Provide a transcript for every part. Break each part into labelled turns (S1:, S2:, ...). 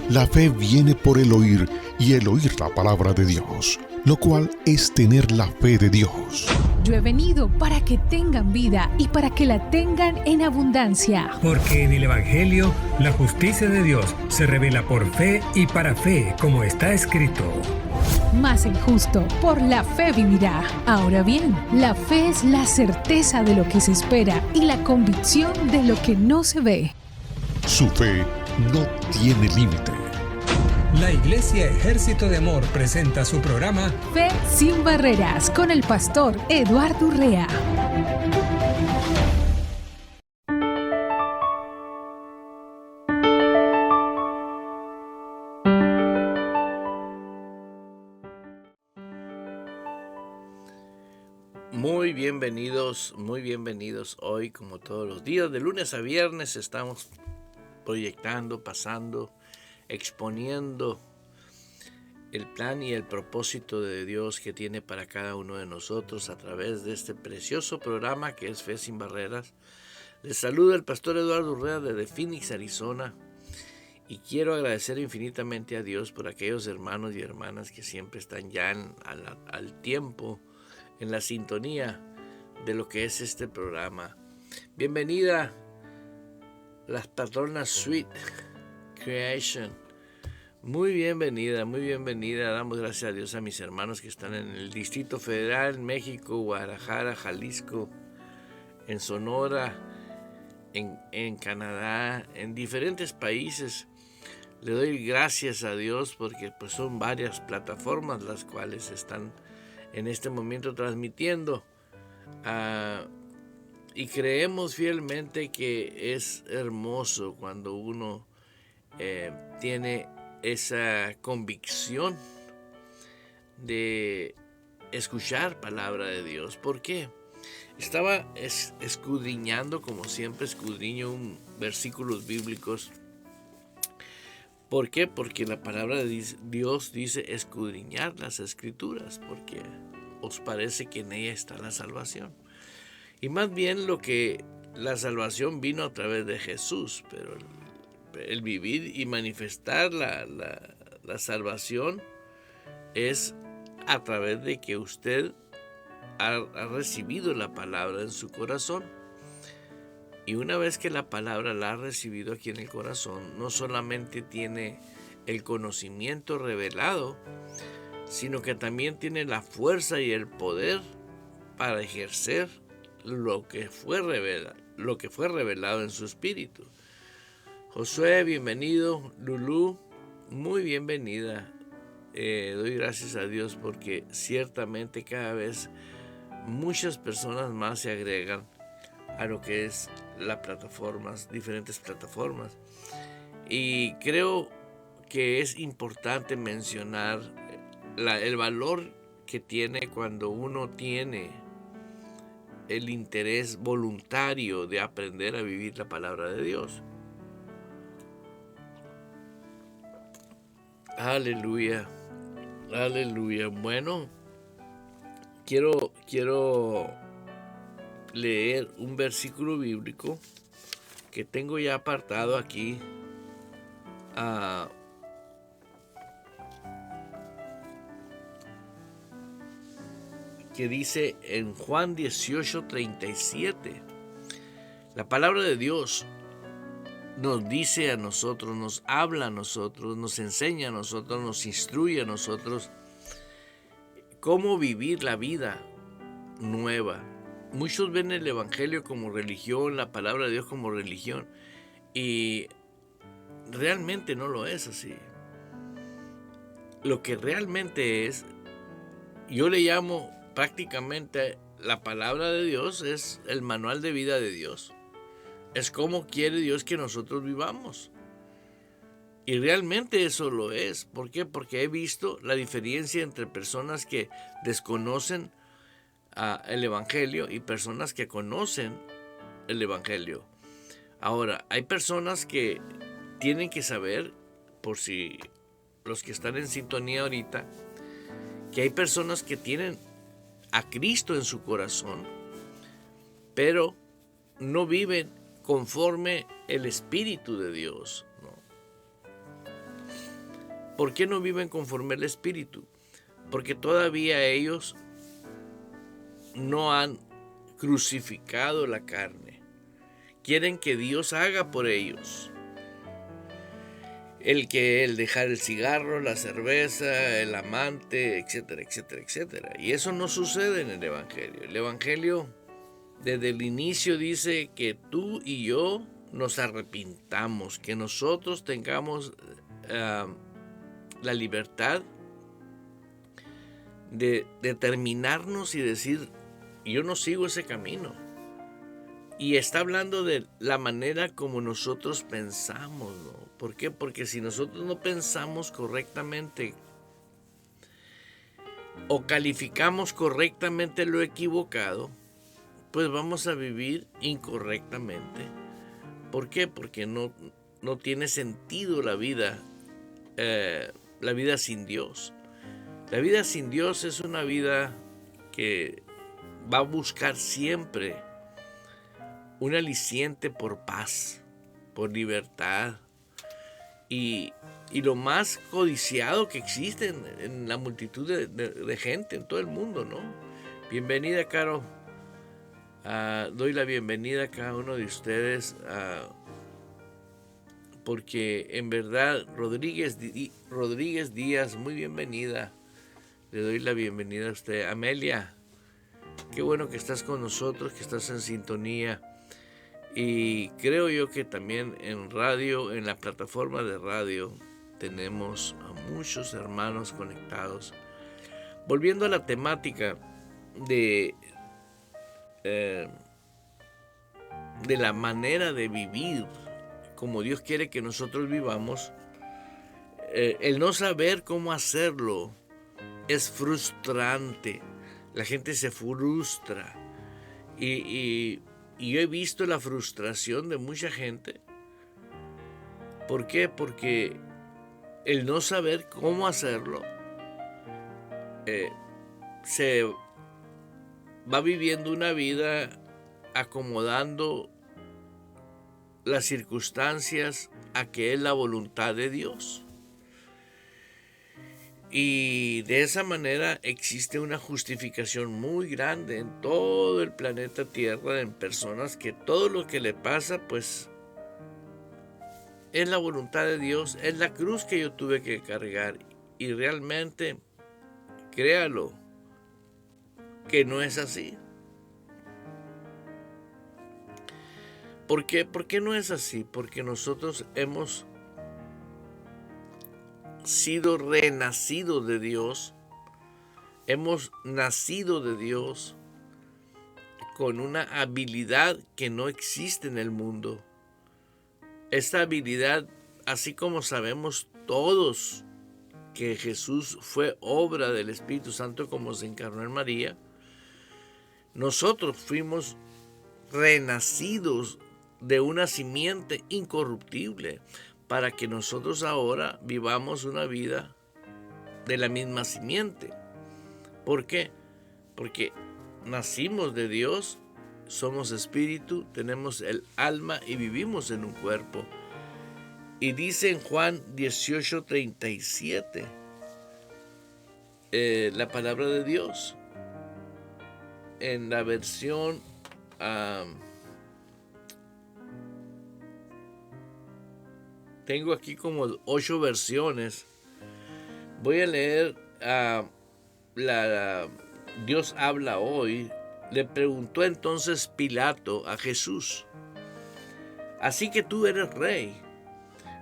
S1: La fe viene por el oír y el oír la palabra de Dios, lo cual es tener la fe de Dios.
S2: Yo he venido para que tengan vida y para que la tengan en abundancia.
S3: Porque en el Evangelio la justicia de Dios se revela por fe y para fe, como está escrito.
S2: Mas el justo por la fe vivirá. Ahora bien, la fe es la certeza de lo que se espera y la convicción de lo que no se ve.
S1: Su fe no tiene límite.
S3: La Iglesia Ejército de Amor presenta su programa
S2: Fe sin Barreras con el pastor Eduardo Urrea.
S4: Muy bienvenidos hoy, como todos los días, de lunes a viernes estamos proyectando, pasando, exponiendo el plan y el propósito de Dios que tiene para cada uno de nosotros a través de este precioso programa que es Fe sin Barreras. Les saluda el pastor Eduardo Urrea desde Phoenix, Arizona, y quiero agradecer infinitamente a Dios por aquellos hermanos y hermanas que siempre están ya al tiempo, en la sintonía de lo que es este programa. Bienvenida las patronas Sweet Creation. Muy bienvenida. Damos gracias a Dios a mis hermanos que están en el Distrito Federal, México, Guadalajara, Jalisco, en Sonora, en Canadá, en diferentes países. Le doy gracias a Dios porque pues son varias plataformas las cuales están en este momento transmitiendo. Y creemos fielmente que es hermoso cuando uno tiene esa convicción de escuchar palabra de Dios. ¿Por qué? Estaba escudriñando, como siempre escudriño versículos bíblicos. ¿Por qué? Porque la palabra de Dios dice escudriñar las escrituras, porque os parece que en ella está la salvación. Y más bien la salvación vino a través de Jesús, pero el vivir y manifestar la salvación es a través de que usted ha recibido la palabra en su corazón. Y una vez que la palabra la ha recibido aquí en el corazón, no solamente tiene el conocimiento revelado, sino que también tiene la fuerza y el poder para ejercer lo que fue revelado en su espíritu. Josué, bienvenido. Lulú, muy bienvenida. Doy gracias a Dios porque ciertamente cada vez muchas personas más se agregan a lo que es diferentes plataformas. Y creo que es importante mencionar el valor que tiene cuando uno tiene el interés voluntario de aprender a vivir la palabra de Dios. Aleluya. Bueno, quiero leer un versículo bíblico que tengo ya apartado aquí. Que dice en Juan 18:37, la palabra de Dios nos dice a nosotros, nos habla a nosotros, nos enseña a nosotros, nos instruye a nosotros cómo vivir la vida nueva. Muchos ven el Evangelio como religión, la palabra de Dios como religión, y realmente no lo es así. Lo que realmente es, yo le llamo prácticamente la palabra de Dios, es el manual de vida de Dios. Es cómo quiere Dios que nosotros vivamos. Y realmente eso lo es. ¿Por qué? Porque he visto la diferencia entre personas que desconocen el Evangelio y personas que conocen el Evangelio. Ahora, hay personas que tienen que saber, por si los que están en sintonía ahorita, que hay personas que tienen a Cristo en su corazón, pero no viven conforme el Espíritu de Dios, ¿no? ¿Por qué no viven conforme al Espíritu? Porque todavía ellos no han crucificado la carne. Quieren que Dios haga por ellos. El dejar el cigarro, la cerveza, el amante, etcétera, etcétera, etcétera. Y eso no sucede en el Evangelio. El Evangelio desde el inicio dice que tú y yo nos arrepintamos, que nosotros tengamos la libertad de determinarnos y decir, yo no sigo ese camino. Y está hablando de la manera como nosotros pensamos, ¿no? ¿Por qué? Porque si nosotros no pensamos correctamente o calificamos correctamente lo equivocado, pues vamos a vivir incorrectamente. ¿Por qué? Porque no tiene sentido la vida sin Dios. La vida sin Dios es una vida que va a buscar siempre un aliciente por paz, por libertad y lo más codiciado que existe en la multitud de gente en todo el mundo, ¿no? Bienvenida, Caro. Doy la bienvenida a cada uno de ustedes porque en verdad Rodríguez Díaz, muy bienvenida. Le doy la bienvenida a usted. Amelia, qué bueno que estás con nosotros, que estás en sintonía. Y creo yo que también en radio, en la plataforma de radio, tenemos a muchos hermanos conectados. Volviendo a la temática de la manera de vivir como Dios quiere que nosotros vivamos, el no saber cómo hacerlo es frustrante. La gente se frustra y yo he visto la frustración de mucha gente. ¿Por qué? Porque el no saber cómo hacerlo se va viviendo una vida acomodando las circunstancias a que es la voluntad de Dios. Y de esa manera existe una justificación muy grande en todo el planeta Tierra, en personas que todo lo que le pasa, pues, es la voluntad de Dios, es la cruz que yo tuve que cargar. Y realmente, créalo, que no es así. ¿Por qué? ¿Por qué no es así? Porque nosotros hemos sido renacidos de Dios, hemos nacido de Dios con una habilidad que no existe en el mundo. Esta habilidad, así como sabemos todos que Jesús fue obra del Espíritu Santo como se encarnó en María, nosotros fuimos renacidos de una simiente incorruptible, para que nosotros ahora vivamos una vida de la misma simiente. ¿Por qué? Porque nacimos de Dios, somos espíritu, tenemos el alma y vivimos en un cuerpo. Y dice en Juan 18:37 la palabra de Dios, en la versión tengo aquí como 8 versiones. Voy a leer Dios habla hoy. Le preguntó entonces Pilato a Jesús: ¿así que tú eres rey?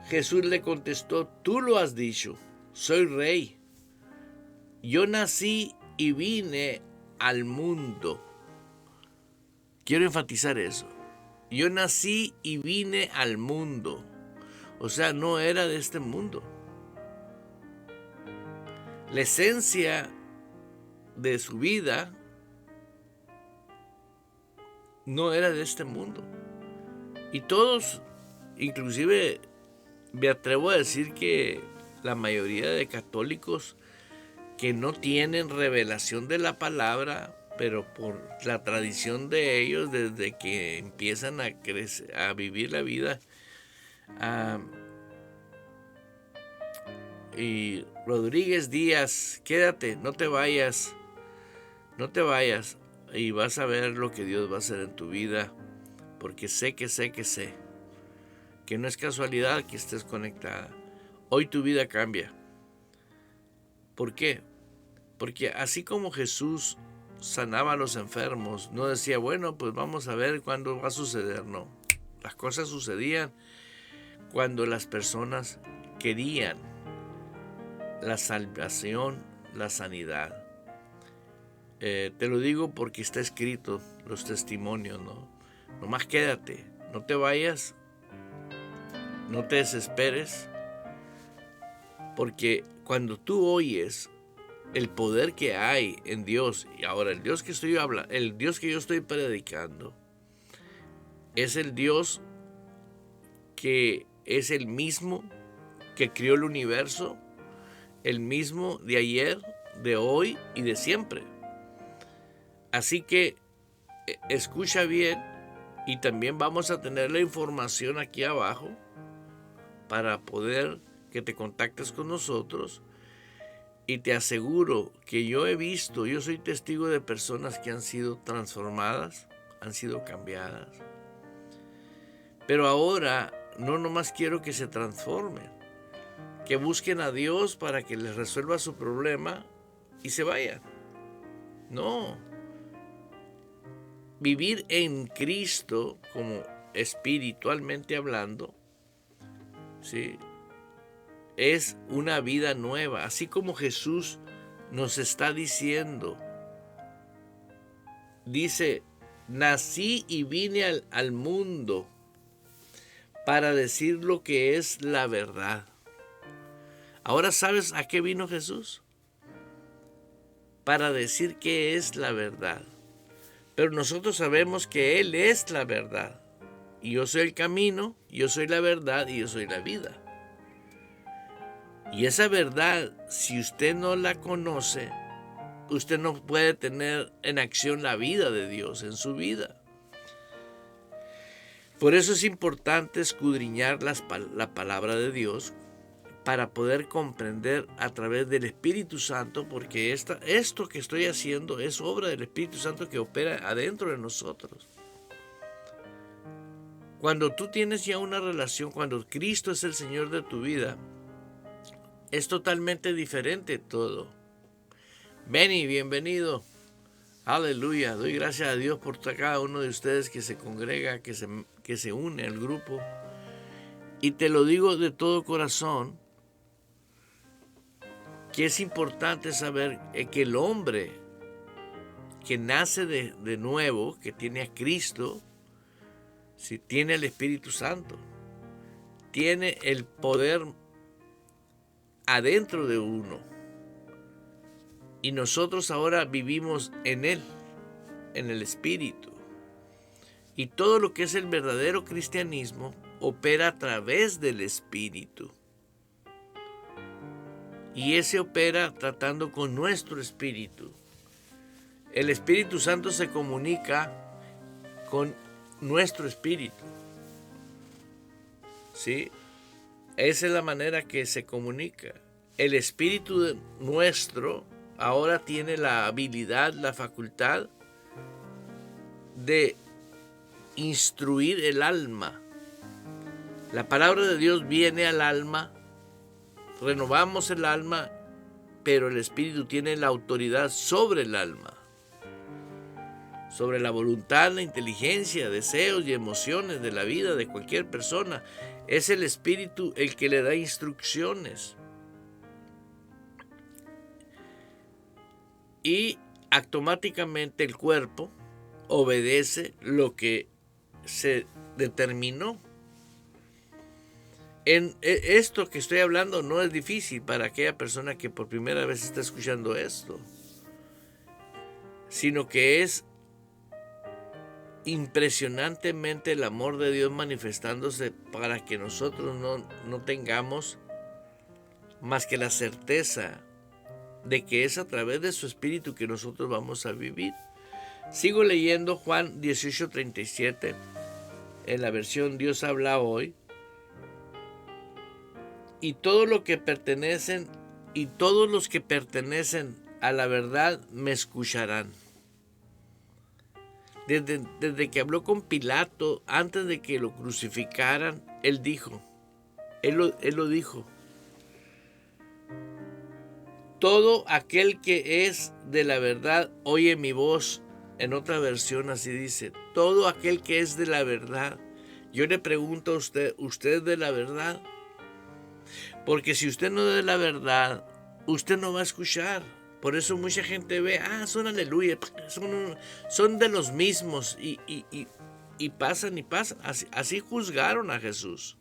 S4: Jesús le contestó: tú lo has dicho, soy rey. Yo nací y vine al mundo. Quiero enfatizar eso. Yo nací y vine al mundo. O sea, no era de este mundo. La esencia de su vida no era de este mundo. Y todos, inclusive me atrevo a decir que la mayoría de católicos que no tienen revelación de la palabra, pero por la tradición de ellos, desde que empiezan a crecer, a vivir la vida, Y Rodríguez Díaz, quédate, no te vayas, y vas a ver lo que Dios va a hacer en tu vida, porque sé que no es casualidad que estés conectada. Hoy tu vida cambia. ¿Por qué? Porque así como Jesús sanaba a los enfermos, no decía, bueno, pues vamos a ver cuándo va a suceder. No, las cosas sucedían cuando las personas querían la salvación, la sanidad. Te lo digo porque está escrito los testimonios, ¿no? Nomás quédate, no te vayas, no te desesperes, porque cuando tú oyes el poder que hay en Dios, y ahora el Dios que yo estoy predicando, es el Dios que es el mismo que creó el universo, el mismo de ayer, de hoy y de siempre. Así que escucha bien, y también vamos a tener la información aquí abajo para poder que te contactes con nosotros. Y te aseguro que yo soy testigo de personas que han sido transformadas, han sido cambiadas. Pero ahora no nomás quiero que se transformen, que busquen a Dios para que les resuelva su problema y se vayan. No. Vivir en Cristo, como espiritualmente hablando, ¿sí?, es una vida nueva, así como Jesús nos está diciendo. Dice, nací y vine al mundo para decir lo que es la verdad. Ahora, ¿sabes a qué vino Jesús? Para decir qué es la verdad. Pero nosotros sabemos que Él es la verdad. Y yo soy el camino, yo soy la verdad y yo soy la vida. Y esa verdad, si usted no la conoce, usted no puede tener en acción la vida de Dios en su vida. Por eso es importante escudriñar la palabra de Dios para poder comprender a través del Espíritu Santo, porque esto que estoy haciendo es obra del Espíritu Santo que opera adentro de nosotros. Cuando tú tienes ya una relación, cuando Cristo es el Señor de tu vida, es totalmente diferente todo. Benny, bienvenido. Aleluya. Doy gracias a Dios por cada uno de ustedes que se congrega, que se une al grupo. Y te lo digo de todo corazón, que es importante saber que el hombre que nace de nuevo, que tiene a Cristo, si tiene el Espíritu Santo, tiene el poder adentro de uno, y nosotros ahora vivimos en Él, en el Espíritu, y todo lo que es el verdadero cristianismo opera a través del Espíritu, y ese opera tratando con nuestro espíritu. El Espíritu Santo se comunica con nuestro espíritu, ¿sí? Esa es la manera que se comunica. El espíritu nuestro ahora tiene la habilidad, la facultad de instruir el alma. La palabra de Dios viene al alma, renovamos el alma, pero el espíritu tiene la autoridad sobre el alma, sobre la voluntad, la inteligencia, deseos y emociones de la vida de cualquier persona. Es el espíritu el que le da instrucciones. Y automáticamente el cuerpo obedece lo que se determinó. Esto que estoy hablando no es difícil para aquella persona que por primera vez está escuchando esto, sino que es impresionantemente el amor de Dios manifestándose para que nosotros no tengamos más que la certeza de que es a través de su espíritu que nosotros vamos a vivir. Sigo leyendo Juan 18:37 en la versión Dios habla hoy, y todos los que pertenecen a la verdad me escucharán. Desde que habló con Pilato, antes de que lo crucificaran, él lo dijo. Todo aquel que es de la verdad oye mi voz. En otra versión así dice, todo aquel que es de la verdad. Yo le pregunto a usted es de la verdad? Porque si usted no es de la verdad, usted no va a escuchar. Por eso mucha gente ve, son aleluya, son de los mismos y pasan. Así juzgaron a Jesús.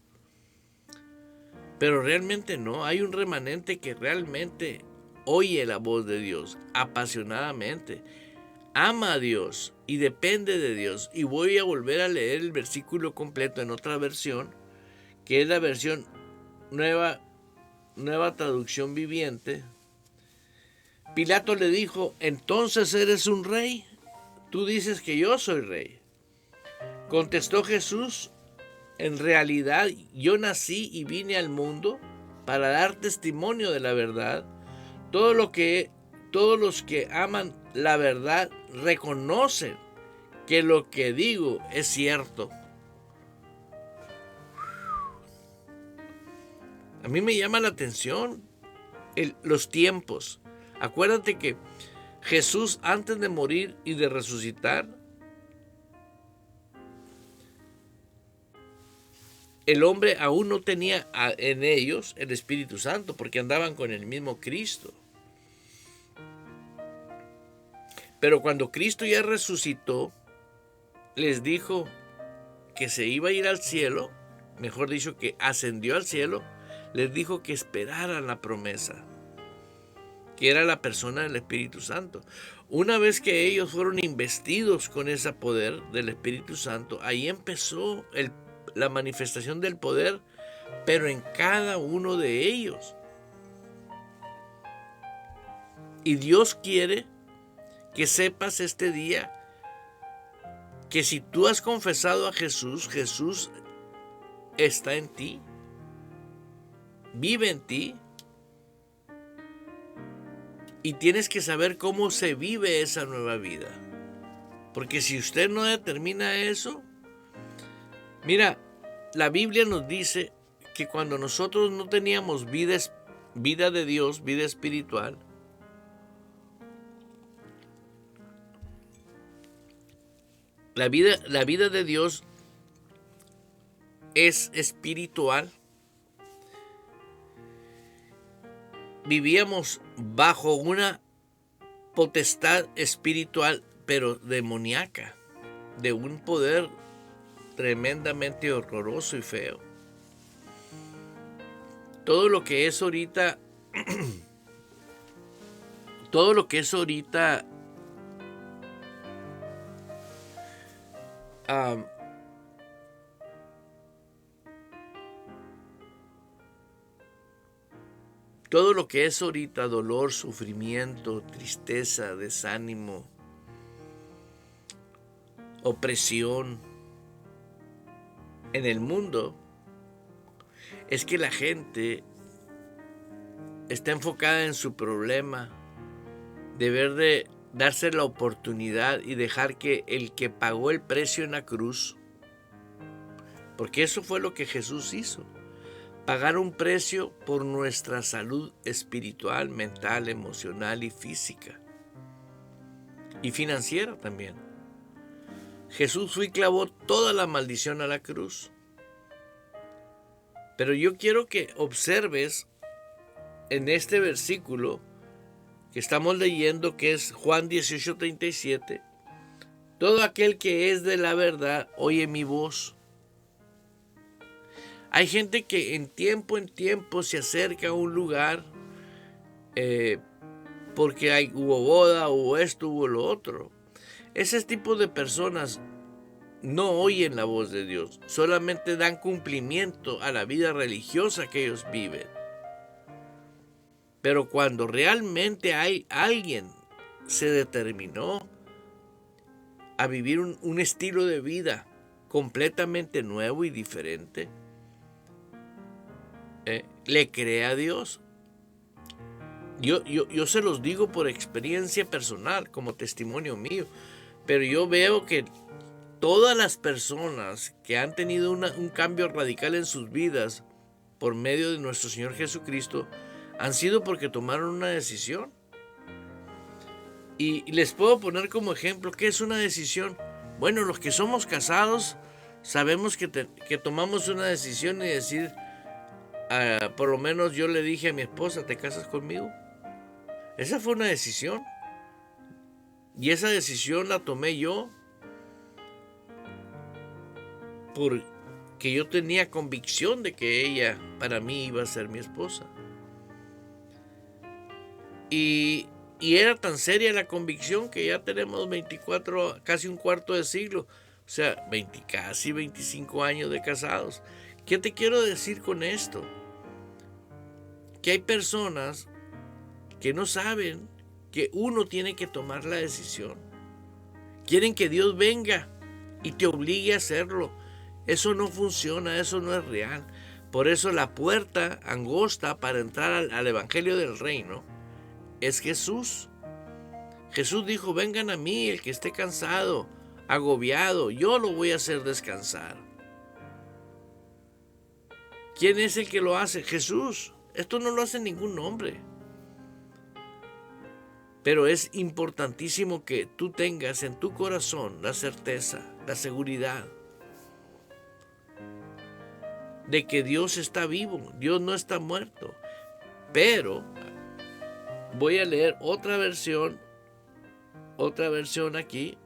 S4: Pero realmente no, hay un remanente que realmente oye la voz de Dios apasionadamente, ama a Dios y depende de Dios. Y voy a volver a leer el versículo completo en otra versión, que es la versión nueva traducción viviente. Pilato le dijo, ¿entonces eres un rey? Tú dices que yo soy rey. Contestó Jesús, en realidad yo nací y vine al mundo para dar testimonio de la verdad. Todos los que aman la verdad reconocen que lo que digo es cierto. A mí me llama la atención los tiempos. Acuérdate que Jesús, antes de morir y de resucitar, el hombre aún no tenía en ellos el Espíritu Santo, porque andaban con el mismo Cristo. Pero cuando Cristo ya resucitó, les dijo que se iba a ir al cielo, mejor dicho, que ascendió al cielo. Les dijo que esperaran la promesa, que era la persona del Espíritu Santo. Una vez que ellos fueron investidos con ese poder del Espíritu Santo, ahí empezó la manifestación del poder, pero en cada uno de ellos. Y Dios quiere que sepas este día que si tú has confesado a Jesús, Jesús está en ti, vive en ti, y tienes que saber cómo se vive esa nueva vida. Porque si usted no determina eso, mira, la Biblia nos dice que cuando nosotros no teníamos vida de Dios, vida espiritual, la vida de Dios es espiritual. Vivíamos bajo una potestad espiritual, pero demoníaca, de un poder tremendamente horroroso y feo. Todo lo que es ahorita, todo lo que es ahorita dolor, sufrimiento, tristeza, desánimo, opresión en el mundo, es que la gente está enfocada en su problema, de darse la oportunidad y dejar que el que pagó el precio en la cruz, porque eso fue lo que Jesús hizo, pagar un precio por nuestra salud espiritual, mental, emocional y física, y financiera también. Jesús fue y clavó toda la maldición a la cruz. Pero yo quiero que observes en este versículo que estamos leyendo, que es Juan 18:37, todo aquel que es de la verdad oye mi voz. Hay gente que en tiempo se acerca a un lugar porque hubo boda, hubo esto, hubo lo otro. Ese tipo de personas no oyen la voz de Dios, solamente dan cumplimiento a la vida religiosa que ellos viven. Pero cuando realmente alguien se determinó a vivir un estilo de vida completamente nuevo y diferente, le cree a Dios. Yo se los digo por experiencia personal, como testimonio mío, pero yo veo que todas las personas que han tenido un cambio radical en sus vidas por medio de nuestro Señor Jesucristo han sido porque tomaron una decisión. Y les puedo poner como ejemplo, ¿qué es una decisión? Bueno, los que somos casados sabemos que tomamos una decisión y decir, por lo menos yo le dije a mi esposa, ¿te casas conmigo? Esa fue una decisión. Y esa decisión la tomé yo porque yo tenía convicción de que ella para mí iba a ser mi esposa. Y era tan seria la convicción que ya tenemos 24, casi un cuarto de siglo, o sea, casi 25 años de casados. ¿Qué te quiero decir con esto? Que hay personas que no saben que uno tiene que tomar la decisión. Quieren que Dios venga y te obligue a hacerlo. Eso no funciona, eso no es real. Por eso la puerta angosta para entrar al Evangelio del Reino es Jesús. Jesús dijo, vengan a mí el que esté cansado, agobiado, yo lo voy a hacer descansar. ¿Quién es el que lo hace? Jesús. Esto no lo hace ningún hombre. Pero es importantísimo que tú tengas en tu corazón la certeza, la seguridad de que Dios está vivo, Dios no está muerto. Pero voy a leer otra versión aquí.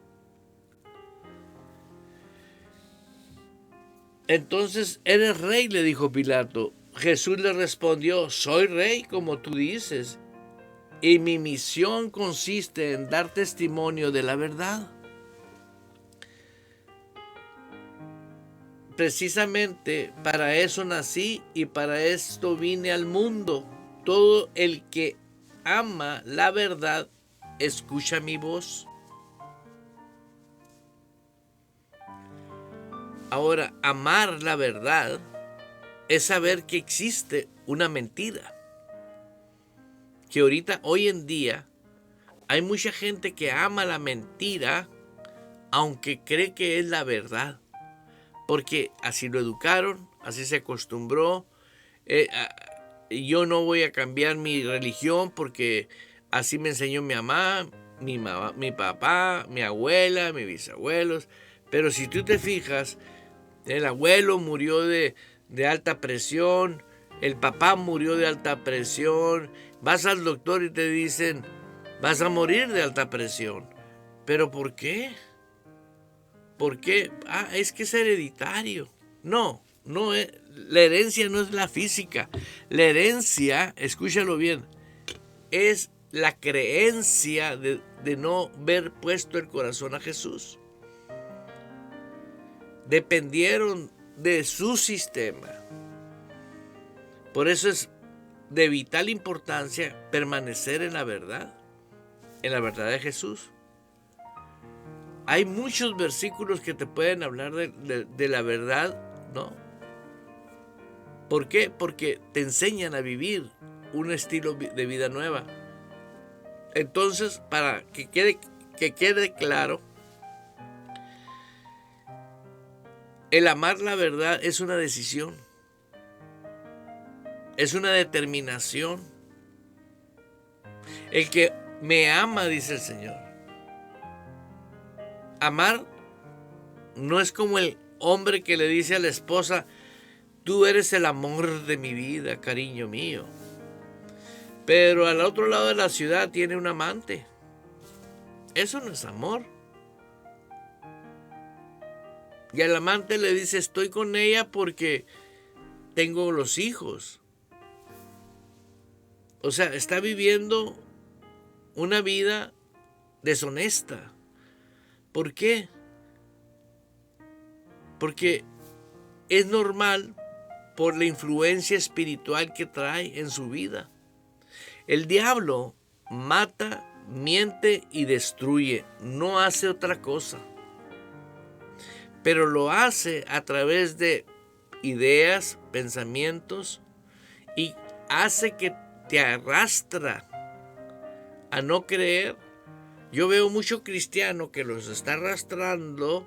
S4: Entonces, ¿eres rey?, le dijo Pilato. Jesús le respondió, soy rey como tú dices, y mi misión consiste en dar testimonio de la verdad. Precisamente para eso nací y para esto vine al mundo. Todo el que ama la verdad, escucha mi voz. Ahora, amar la verdad es saber que existe una mentira. Que ahorita, hoy en día, hay mucha gente que ama la mentira, aunque cree que es la verdad. Porque así lo educaron, así se acostumbró. Yo no voy a cambiar mi religión porque así me enseñó mi mamá, mi papá, mi abuela, mis bisabuelos. Pero si tú te fijas, el abuelo murió de alta presión, el papá murió de alta presión, vas al doctor y te dicen, vas a morir de alta presión. ¿Pero por qué? ¿Por qué? Es que es hereditario. No, la herencia no es la física. La herencia, escúchalo bien, es la creencia de no haber puesto el corazón a Jesús. Dependieron de su sistema. Por eso es de vital importancia permanecer en la verdad de Jesús. Hay muchos versículos que te pueden hablar de la verdad, ¿no? ¿Por qué? Porque te enseñan a vivir un estilo de vida nueva. Entonces, para que quede claro, el amar la verdad es una decisión, es una determinación. El que me ama, dice el Señor. Amar no es como el hombre que le dice a la esposa, tú eres el amor de mi vida, cariño mío. Pero al otro lado de la ciudad tiene un amante. Eso no es amor. Y al amante le dice, estoy con ella porque tengo los hijos. O sea, está viviendo una vida deshonesta. ¿Por qué? Porque es normal por la influencia espiritual que trae en su vida. El diablo mata, miente y destruye. No hace otra cosa. Pero lo hace a través de ideas, pensamientos y hace que te arrastra a no creer. Yo veo mucho cristiano que los está arrastrando,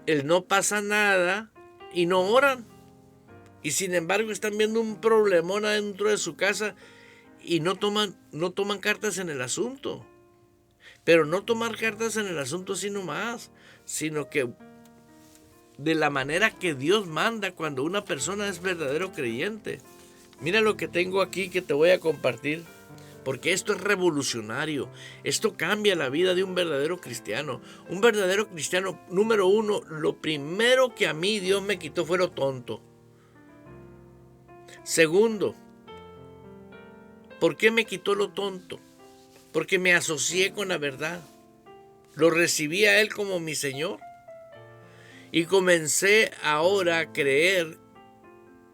S4: el no pasa nada y no oran. Y sin embargo están viendo un problemón adentro de su casa y no toman cartas en el asunto. Pero no tomar cartas en el asunto así nomás, sino que de la manera que Dios manda cuando una persona es verdadero creyente. Mira lo que tengo aquí que te voy a compartir, porque esto es revolucionario. Esto cambia la vida de un verdadero cristiano. Un verdadero cristiano, número uno, lo primero que a mí Dios me quitó fue lo tonto. Segundo, ¿por qué me quitó lo tonto? Porque me asocié con la verdad. Lo recibí a Él como mi Señor. Y comencé ahora a creer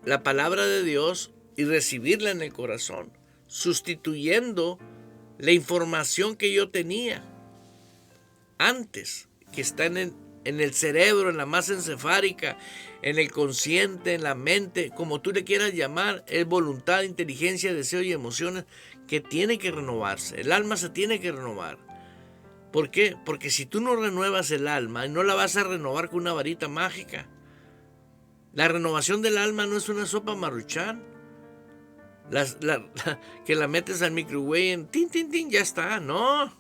S4: la palabra de Dios y recibirla en el corazón, sustituyendo la información que yo tenía antes, que está en el cerebro, en la masa encefálica, en el consciente, en la mente, como tú le quieras llamar. Es voluntad, inteligencia, deseo y emociones que tiene que renovarse. El alma se tiene que renovar. ¿Por qué? Porque si tú no renuevas el alma, no la vas a renovar con una varita mágica. La renovación del alma no es una sopa Maruchan, que la metes al microwave en tin, tin, tin, ya está. No.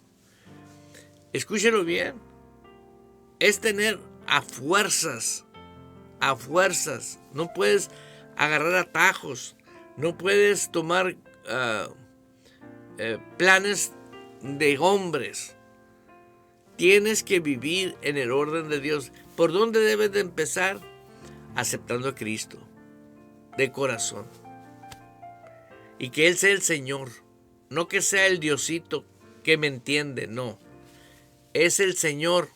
S4: Escúchelo bien. Es tener a fuerzas. No puedes agarrar atajos. No puedes tomar planes de hombres. Tienes que vivir en el orden de Dios. ¿Por dónde debes de empezar? Aceptando a Cristo de corazón. Y que Él sea el Señor. No que sea el Diosito que me entiende, no. Es el Señor.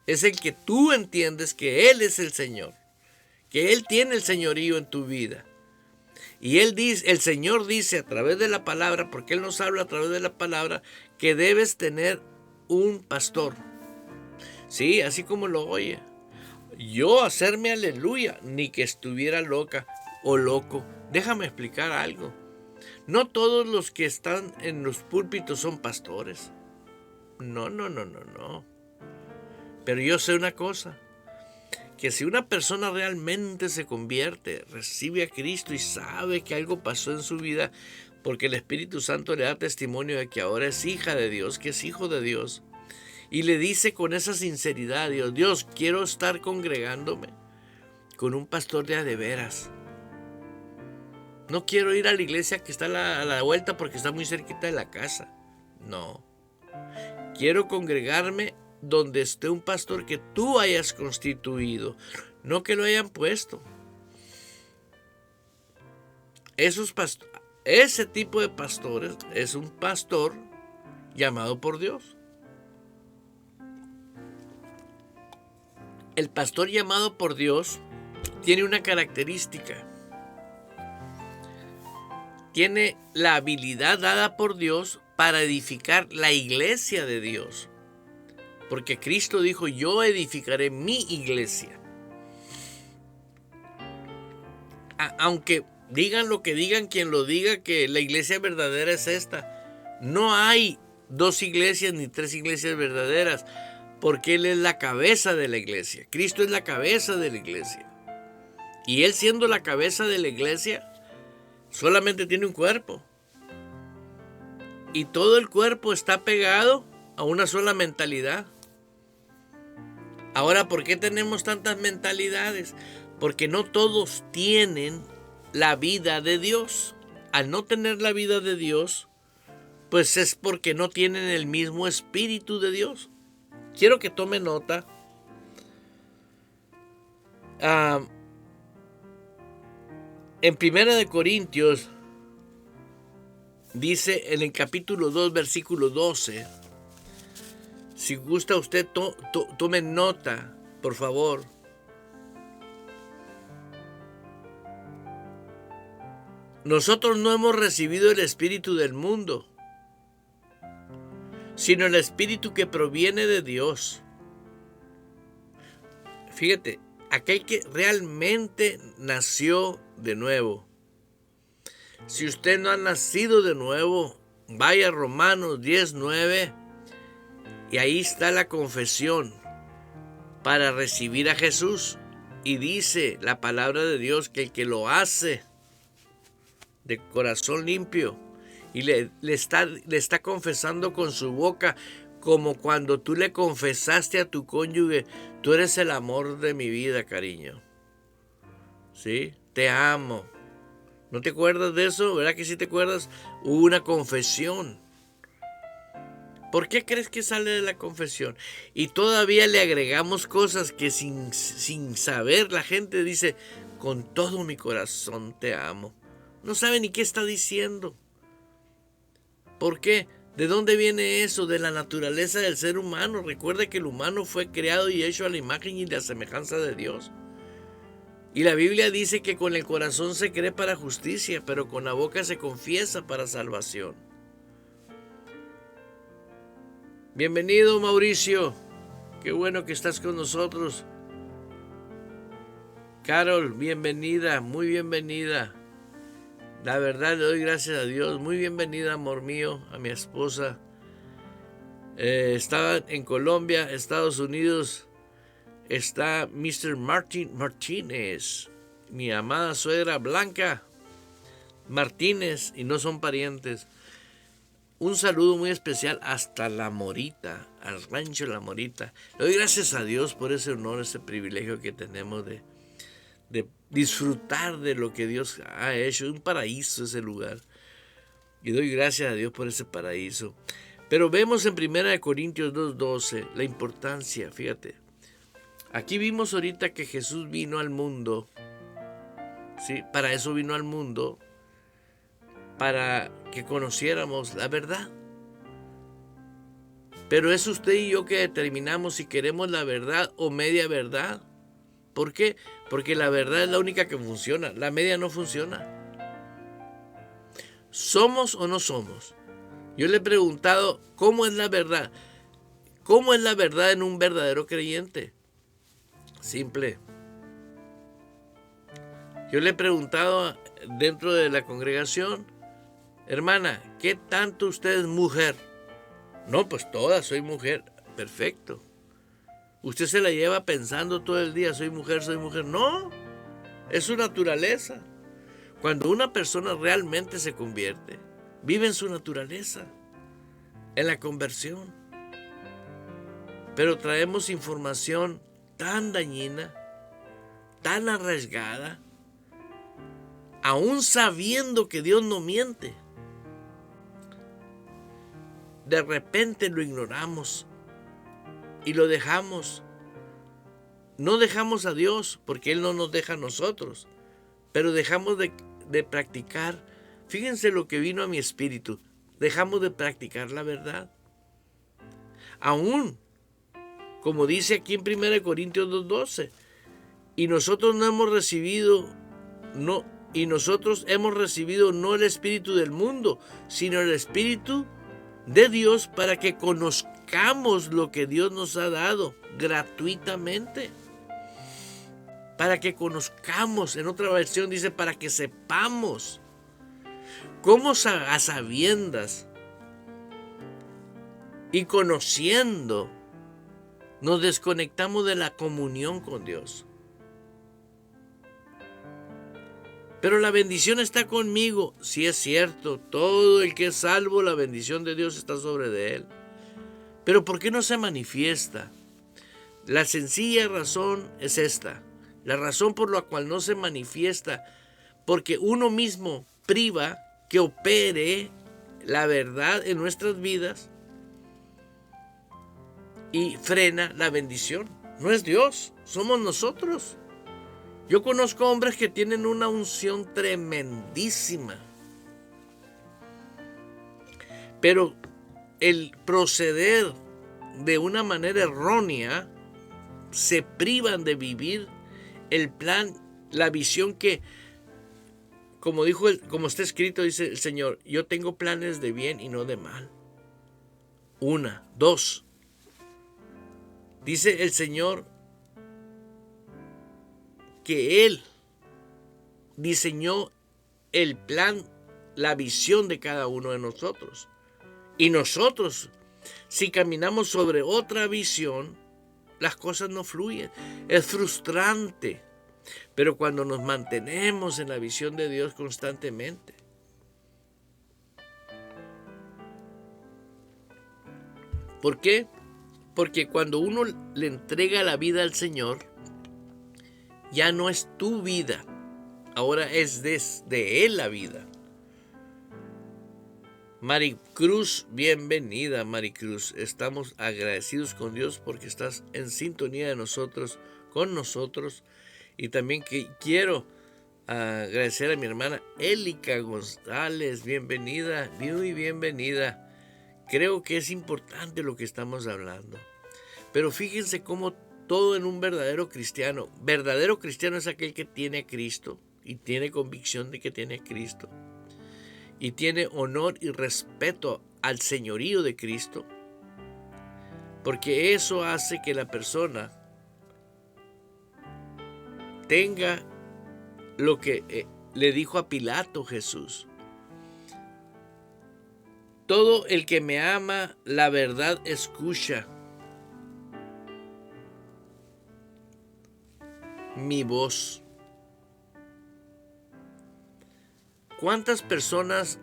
S4: Es el que tú entiendes que Él es el Señor. Que Él tiene el señorío en tu vida. Y Él dice, el Señor dice a través de la palabra, porque Él nos habla a través de la palabra, que debes tener un pastor. Sí, así como lo oye. Yo hacerme aleluya, ni que estuviera loca o loco. Déjame explicar algo. No todos los que están en los púlpitos son pastores. No. Pero yo sé una cosa, que si una persona realmente se convierte, recibe a Cristo y sabe que algo pasó en su vida, porque el Espíritu Santo le da testimonio de que ahora es hija de Dios, que es hijo de Dios, y le dice con esa sinceridad a Dios: Dios, quiero estar congregándome con un pastor de veras. No quiero ir a la iglesia que está a la vuelta porque está muy cerquita de la casa. No. Quiero congregarme donde esté un pastor que tú hayas constituido, no que lo hayan puesto. Ese tipo de pastores es un pastor llamado por Dios. El pastor llamado por Dios tiene una característica. Tiene la habilidad dada por Dios para edificar la iglesia de Dios. Porque Cristo dijo: yo edificaré mi iglesia. Aunque digan lo que digan, quien lo diga, que la iglesia verdadera es esta. No hay 2 iglesias ni 3 iglesias verdaderas, porque Él es la cabeza de la iglesia. Cristo es la cabeza de la iglesia. Y Él, siendo la cabeza de la iglesia, solamente tiene un cuerpo. Y todo el cuerpo está pegado a una sola mentalidad. Ahora, ¿por qué tenemos tantas mentalidades? Porque no todos tienen la vida de Dios. Al no tener la vida de Dios, pues es porque no tienen el mismo Espíritu de Dios. Quiero que tome nota. En 1 Corintios dice en el capítulo 2, versículo 12. Si gusta usted, tome nota, por favor. Nosotros no hemos recibido el espíritu del mundo, sino el espíritu que proviene de Dios. Fíjate, aquel que realmente nació de nuevo, Si usted no ha nacido de nuevo, vaya a Romanos 10:9 y ahí está la confesión para recibir a Jesús. Y dice la palabra de Dios que el que lo hace de corazón limpio y le está confesando con su boca, como cuando tú le confesaste a tu cónyuge: tú eres el amor de mi vida, cariño. ¿Sí? Te amo. ¿No te acuerdas de eso? ¿Verdad que sí te acuerdas? Hubo una confesión. ¿Por qué crees que sale de la confesión? Y todavía le agregamos cosas que sin saber la gente dice: con todo mi corazón te amo. No sabe ni qué está diciendo. ¿Por qué? ¿De dónde viene eso? De la naturaleza del ser humano. Recuerda que el humano fue creado y hecho a la imagen y la semejanza de Dios. Y la Biblia dice que con el corazón se cree para justicia, pero con la boca se confiesa para salvación. Bienvenido, Mauricio. Qué bueno que estás con nosotros. Carol, bienvenida, muy bienvenida. La verdad, le doy gracias a Dios. Muy bienvenida, amor mío, a mi esposa. Estaba en Colombia, Estados Unidos. Está Mr. Martínez, mi amada suegra Blanca Martínez, y no son parientes. Un saludo muy especial hasta La Morita, al rancho La Morita. Le doy gracias a Dios por ese honor, ese privilegio que tenemos de disfrutar de lo que Dios ha hecho. Un paraíso ese lugar. Y doy gracias a Dios por ese paraíso. Pero vemos en 1 Corintios 2:12 la importancia, fíjate. Aquí vimos ahorita que Jesús vino al mundo. ¿Sí? Para eso vino al mundo. Para que conociéramos la verdad. Pero es usted y yo que determinamos si queremos la verdad o media verdad. ¿Por qué? Porque la verdad es la única que funciona. La media no funciona. ¿Somos o no somos? Yo le he preguntado, ¿cómo es la verdad? ¿Cómo es la verdad en un verdadero creyente? Simple. Yo le he preguntado dentro de la congregación: hermana, ¿qué tanto usted es mujer? No, pues toda, soy mujer. Perfecto. Usted se la lleva pensando todo el día: soy mujer, soy mujer. No, es su naturaleza. Cuando una persona realmente se convierte, vive en su naturaleza, en la conversión. Pero traemos información tan dañina, tan arriesgada, aún sabiendo que Dios no miente. De repente lo ignoramos y lo dejamos. No dejamos a Dios porque Él no nos deja a nosotros, pero dejamos de practicar. Fíjense lo que vino a mi espíritu. Dejamos de practicar la verdad. Aún, como dice aquí en 1 Corintios 2:12, y nosotros hemos recibido no el espíritu del mundo, sino el espíritu de Dios, para que conozcamos lo que Dios nos ha dado gratuitamente. Para que conozcamos, en otra versión dice para que sepamos. ¿Cómo a sabiendas y conociendo nos desconectamos de la comunión con Dios? Pero la bendición está conmigo. Sí, es cierto, todo el que es salvo, la bendición de Dios está sobre de él. Pero ¿por qué no se manifiesta? La sencilla razón es esta. La razón por la cual no se manifiesta, porque uno mismo priva que opere la verdad en nuestras vidas y frena la bendición. No es Dios, somos nosotros. Yo conozco hombres que tienen una unción tremendísima, pero el proceder de una manera errónea se privan de vivir el plan, la visión que, como está escrito, dice el Señor: yo tengo planes de bien y no de mal. 1, 2. Dice el Señor que Él diseñó el plan la visión de cada uno de nosotros. Y nosotros, si caminamos sobre otra visión, las cosas no fluyen. Es frustrante. Pero cuando nos mantenemos en la visión de Dios constantemente, ¿por qué? Porque cuando uno le entrega la vida al Señor, ya no es tu vida, ahora es de Él la vida. Maricruz, bienvenida Maricruz. Estamos agradecidos con Dios porque estás en sintonía de nosotros, con nosotros. Y también quiero agradecer a mi hermana Élica González, bienvenida, muy bienvenida. Creo que es importante lo que estamos hablando. Pero fíjense cómo todo en un verdadero cristiano es aquel que tiene a Cristo y tiene convicción de que tiene a Cristo. Y tiene honor y respeto al señorío de Cristo. Porque eso hace que la persona tenga lo que le dijo a Pilato Jesús. Todo el que me ama, la verdad escucha mi voz. ¿Cuántas personas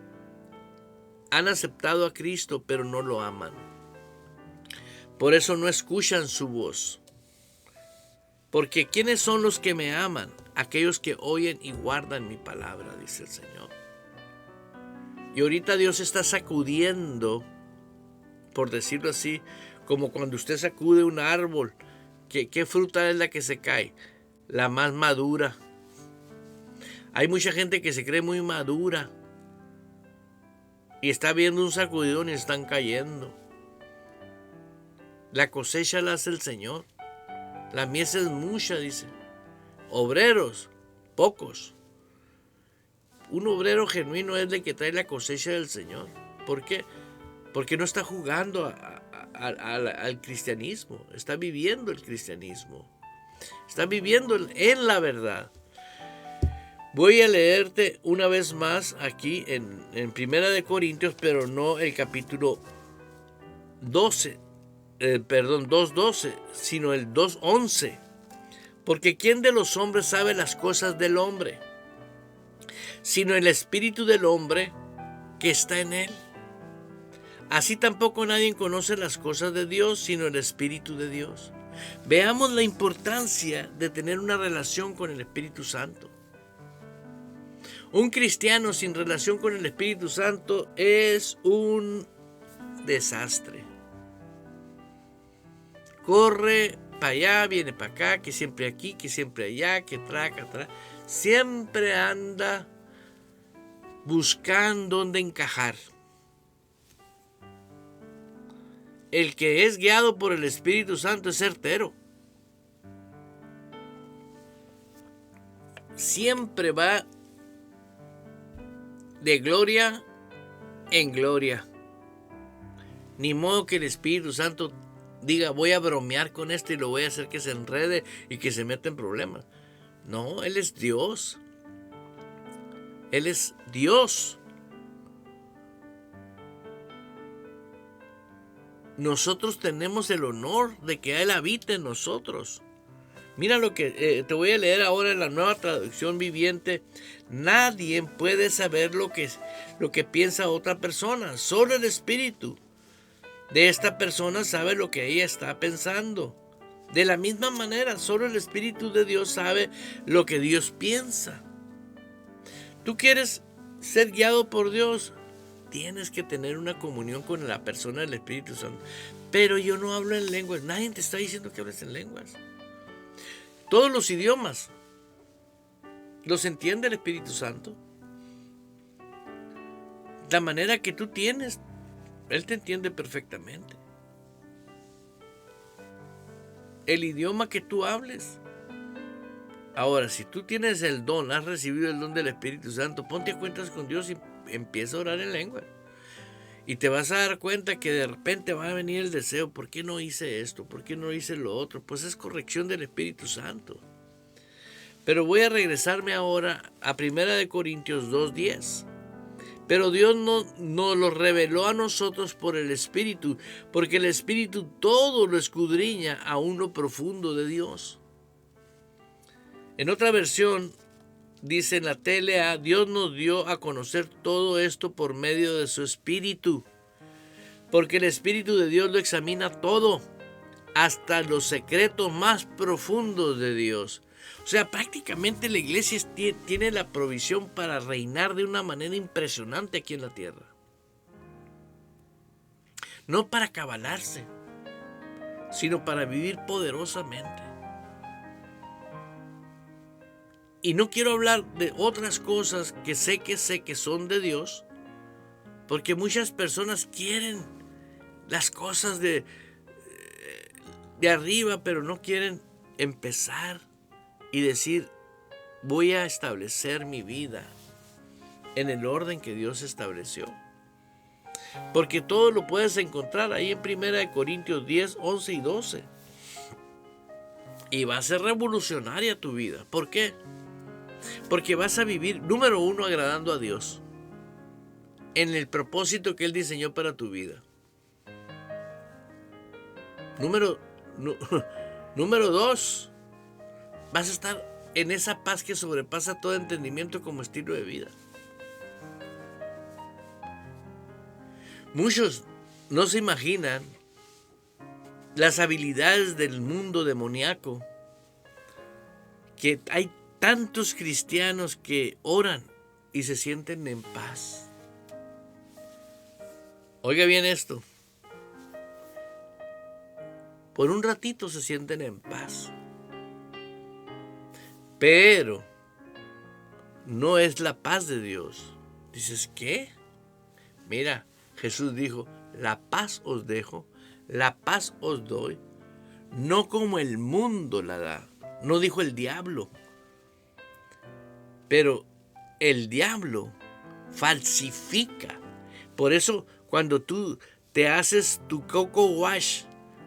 S4: han aceptado a Cristo pero no lo aman? Por eso no escuchan su voz. Porque ¿quiénes son los que me aman? Aquellos que oyen y guardan mi palabra, dice el Señor. Y ahorita Dios está sacudiendo, por decirlo así, como cuando usted sacude un árbol. ¿Qué fruta es la que se cae? La más madura. Hay mucha gente que se cree muy madura y está viendo un sacudidón y están cayendo. La cosecha la hace el Señor. La mies es mucha, dice. Obreros, pocos. Un obrero genuino es el que trae la cosecha del Señor. ¿Por qué? Porque no está jugando al cristianismo. Está viviendo el cristianismo. Está viviendo en la verdad. Voy a leerte una vez más aquí en Primera de Corintios, pero no el capítulo 2:12, sino el 2:11. Porque ¿quién de los hombres sabe las cosas del hombre? Sino el espíritu del hombre que está en él. Así tampoco nadie conoce las cosas de Dios, sino el Espíritu de Dios. Veamos la importancia de tener una relación con el Espíritu Santo. Un cristiano sin relación con el Espíritu Santo es un desastre. Corre para allá, viene para acá, que siempre aquí, que siempre allá, que traca. Siempre anda buscando dónde encajar. El que es guiado por el Espíritu Santo es certero. Siempre va de gloria en gloria. Ni modo que el Espíritu Santo diga, voy a bromear con esto y lo voy a hacer que se enrede y que se meta en problemas. No, Él es Dios. Él es Dios. Nosotros tenemos el honor de que Él habite en nosotros. Mira lo que te voy a leer ahora en la Nueva Traducción Viviente. Nadie puede saber lo que piensa otra persona, solo el Espíritu de esta persona sabe lo que ella está pensando. De la misma manera, solo el Espíritu de Dios sabe lo que Dios piensa. ¿Tú quieres ser guiado por Dios? Tienes que tener una comunión con la persona del Espíritu Santo. Pero yo no hablo en lenguas. Nadie te está diciendo que hables en lenguas. Todos los idiomas los entiende el Espíritu Santo. La manera que tú tienes, Él te entiende perfectamente. El idioma que tú hables. Ahora, si tú tienes el don, has recibido el don del Espíritu Santo, ponte a cuentas con Dios y empieza a orar en lengua. Y te vas a dar cuenta que de repente va a venir el deseo, ¿por qué no hice esto? ¿Por qué no hice lo otro? Pues es corrección del Espíritu Santo. Pero voy a regresarme ahora a 1 Corintios 2:10. Pero Dios nos lo reveló a nosotros por el Espíritu, porque el Espíritu todo lo escudriña aún lo profundo de Dios. En otra versión dice en la TLA, Dios nos dio a conocer todo esto por medio de su Espíritu, porque el Espíritu de Dios lo examina todo, hasta los secretos más profundos de Dios. O sea, prácticamente la iglesia tiene la provisión para reinar de una manera impresionante aquí en la tierra. No para acabalarse, sino para vivir poderosamente. Y no quiero hablar de otras cosas que sé que son de Dios, porque muchas personas quieren las cosas de arriba, pero no quieren empezar y decir, voy a establecer mi vida en el orden que Dios estableció. Porque todo lo puedes encontrar ahí en 1 Corintios 10, 11 y 12. Y va a ser revolucionaria tu vida. ¿Por qué? Porque vas a vivir, número uno, agradando a Dios en el propósito que Él diseñó para tu vida. Número 2, vas a estar en esa paz que sobrepasa todo entendimiento como estilo de vida. Muchos no se imaginan las habilidades del mundo demoníaco, que hay tantos cristianos que oran y se sienten en paz. Oiga bien esto. Por un ratito se sienten en paz. Pero no es la paz de Dios. Dices, ¿qué? Mira, Jesús dijo, la paz os dejo, la paz os doy, no como el mundo la da. No dijo el diablo. Pero el diablo falsifica. Por eso cuando tú te haces tu coco wash,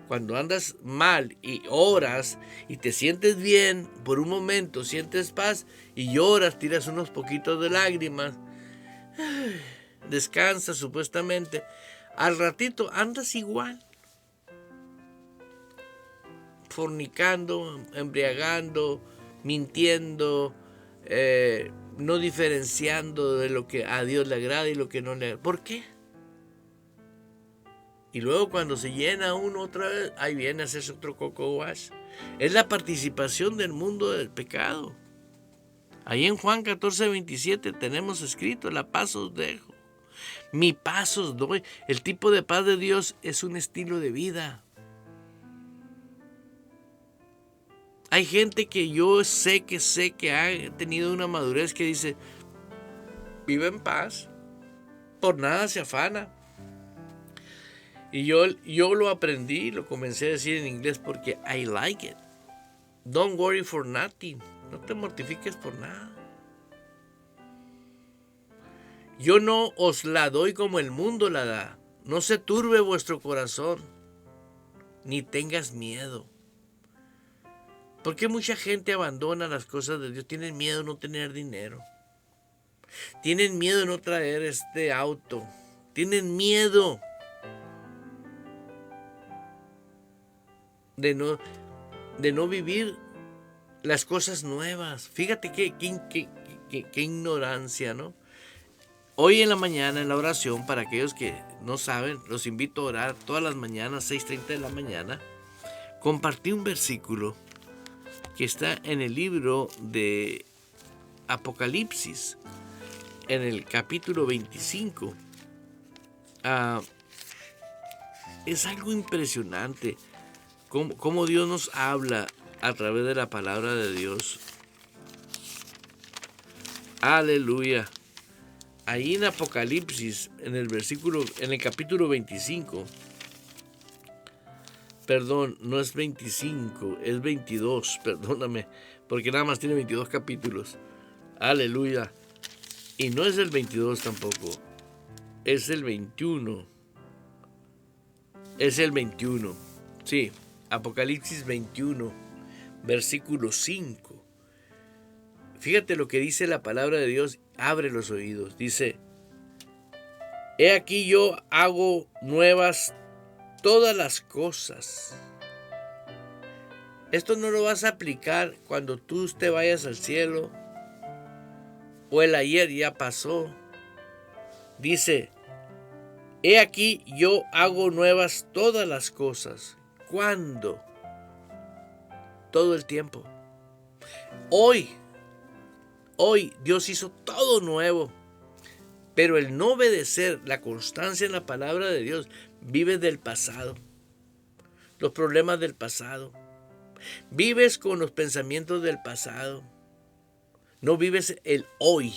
S4: cuando andas mal y oras y te sientes bien, por un momento sientes paz y lloras, tiras unos poquitos de lágrimas, descansas supuestamente, al ratito andas igual, fornicando, embriagando, mintiendo, no diferenciando de lo que a Dios le agrada y lo que no le agrada. ¿Por qué? Y luego cuando se llena uno otra vez, ahí viene a hacerse otro coco wash. Es la participación del mundo del pecado. Ahí en Juan 14:27 tenemos escrito, la paz os dejo, mi paz os doy. El tipo de paz de Dios es un estilo de vida. Hay gente que yo sé que ha tenido una madurez que dice, vive en paz, por nada se afana. Y yo lo aprendí, lo comencé a decir en inglés porque I like it. Don't worry for nothing. No te mortifiques por nada. Yo no os la doy como el mundo la da. No se turbe vuestro corazón, ni tengas miedo. ¿Por qué mucha gente abandona las cosas de Dios? Tienen miedo de no tener dinero. Tienen miedo de no traer este auto. Tienen miedo de no vivir las cosas nuevas. Fíjate qué ignorancia, ¿no? Hoy en la mañana, en la oración, para aquellos que no saben, los invito a orar todas las mañanas, 6:30 de la mañana. Compartí un versículo que está en el libro de Apocalipsis, en el capítulo 25. Es algo impresionante cómo Dios nos habla a través de la palabra de Dios. Aleluya. Ahí en Apocalipsis, en el capítulo 25, perdón, no es 25, es 22, perdóname, porque nada más tiene 22 capítulos. Aleluya. Y no es el 22 tampoco, es el 21. Es el 21, sí, Apocalipsis 21, versículo 5. Fíjate lo que dice la palabra de Dios, abre los oídos. Dice, He aquí yo hago nuevas todas las cosas. Esto no lo vas a aplicar cuando tú te vayas al cielo o el ayer ya pasó. Dice, he aquí yo hago nuevas todas las cosas. ¿Cuándo? Todo el tiempo. Hoy Dios hizo todo nuevo. Pero el no obedecer, la constancia en la palabra de Dios, vive del pasado. Los problemas del pasado. Vives con los pensamientos del pasado. No vives el hoy,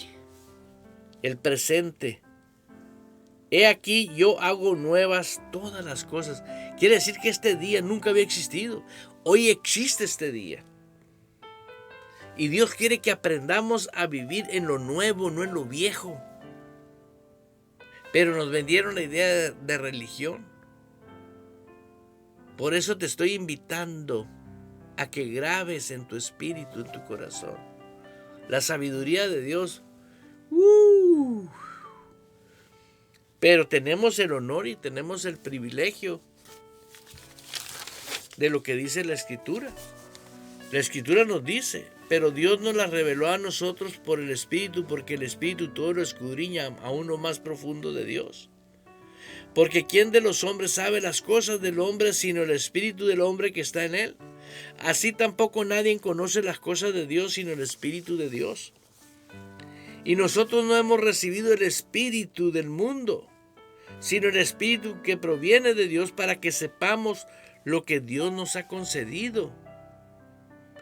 S4: el presente. He aquí yo hago nuevas todas las cosas. Quiere decir que este día nunca había existido. Hoy existe este día. Y Dios quiere que aprendamos a vivir en lo nuevo, no en lo viejo. Pero nos vendieron la idea de religión. Por eso te estoy invitando a que grabes en tu espíritu, en tu corazón, la sabiduría de Dios. Pero tenemos el honor y tenemos el privilegio de lo que dice la Escritura. La Escritura nos dice, pero Dios nos la reveló a nosotros por el Espíritu, porque el Espíritu todo lo escudriña aún lo más profundo de Dios. Porque ¿quién de los hombres sabe las cosas del hombre sino el Espíritu del hombre que está en él? Así tampoco nadie conoce las cosas de Dios sino el Espíritu de Dios. Y nosotros no hemos recibido el espíritu del mundo, sino el Espíritu que proviene de Dios, para que sepamos lo que Dios nos ha concedido.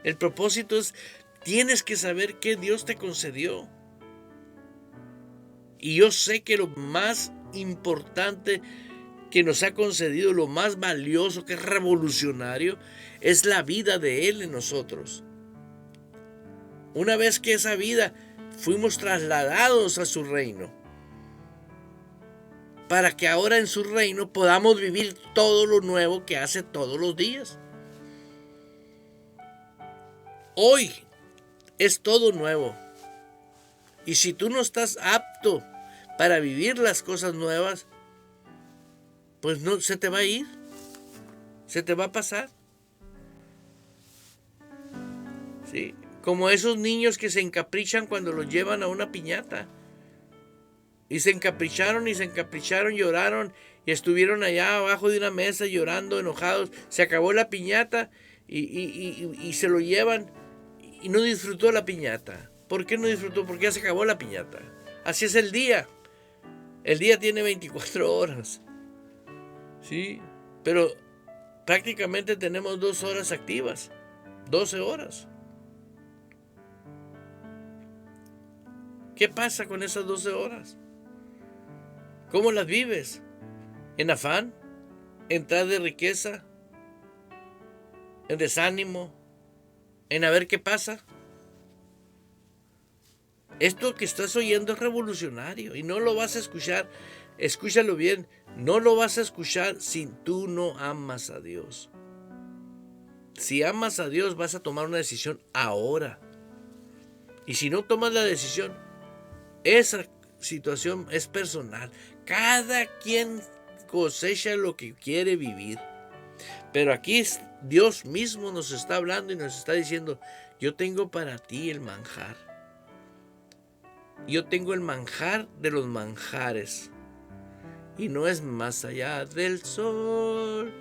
S4: El propósito es, tienes que saber qué Dios te concedió. Y yo sé que lo más importante que nos ha concedido, lo más valioso, que es revolucionario, es la vida de Él en nosotros. Una vez que esa vida fuimos trasladados a su reino, para que ahora en su reino podamos vivir todo lo nuevo que hace todos los días. Hoy es todo nuevo. Y si tú no estás apto para vivir las cosas nuevas, pues no, se te va a ir. Se te va a pasar. ¿Sí? Como esos niños que se encaprichan cuando los llevan a una piñata. Y se encapricharon, lloraron y estuvieron allá abajo de una mesa llorando, enojados. Se acabó la piñata y se lo llevan y no disfrutó la piñata. ¿Por qué no disfrutó? Porque ya se acabó la piñata. Así es el día. El día tiene 24 horas. Sí, pero prácticamente tenemos 2 horas activas. 12 horas. ¿Qué pasa con esas 12 horas? ¿Cómo las vives? ¿En afán? ¿En tras de riqueza? ¿En desánimo? ¿En a ver qué pasa? Esto que estás oyendo es revolucionario y no lo vas a escuchar, escúchalo bien, no lo vas a escuchar si tú no amas a Dios. Si amas a Dios vas a tomar una decisión ahora. Y si no tomas la decisión, esa situación es personal. Cada quien cosecha lo que quiere vivir. Pero aquí Dios mismo nos está hablando y nos está diciendo, yo tengo para ti el manjar. Yo tengo el manjar de los manjares. Y no es más allá del sol.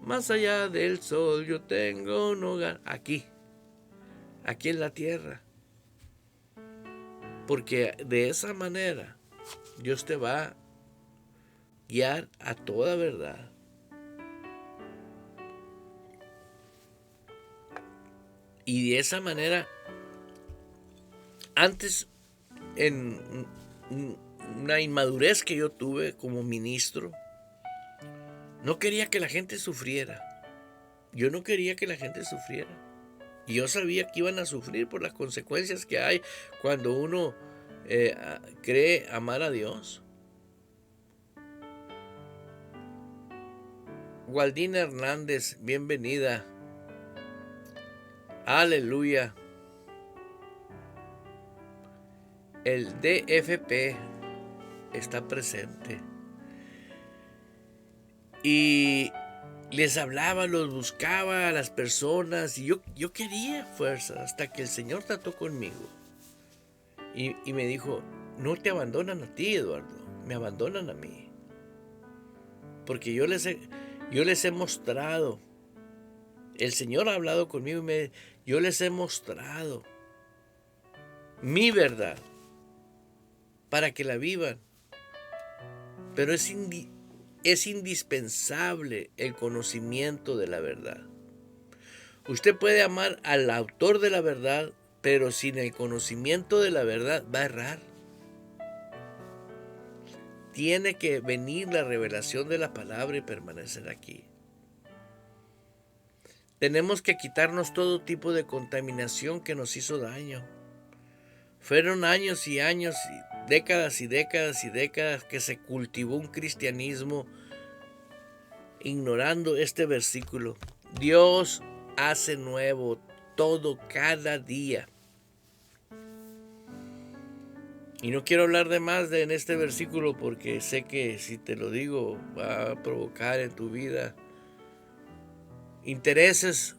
S4: Más allá del sol yo tengo un hogar. Aquí en la tierra. Porque de esa manera Dios te va a guiar a toda verdad. Y de esa manera, antes, en una inmadurez que yo tuve como ministro, no quería que la gente sufriera. Yo no quería que la gente sufriera. Y yo sabía que iban a sufrir por las consecuencias que hay cuando uno cree amar a Dios. Waldina Hernández, bienvenida. Aleluya. El DFP está presente. Y les hablaba, los buscaba a las personas, y yo quería fuerza, hasta que el Señor trató conmigo. Y me dijo, no te abandonan a ti, Eduardo, me abandonan a mí. Porque yo les he mostrado, el Señor ha hablado conmigo y yo les he mostrado mi verdad para que la vivan. Pero es indispensable el conocimiento de la verdad. Usted puede amar al autor de la verdad, pero sin el conocimiento de la verdad va a errar. Tiene que venir la revelación de la palabra y permanecer aquí. Tenemos que quitarnos todo tipo de contaminación que nos hizo daño. Fueron años y años, décadas y décadas y décadas que se cultivó un cristianismo ignorando este versículo. Dios hace nuevo todo cada día. Y no quiero hablar de más en este versículo porque sé que si te lo digo va a provocar en tu vida intereses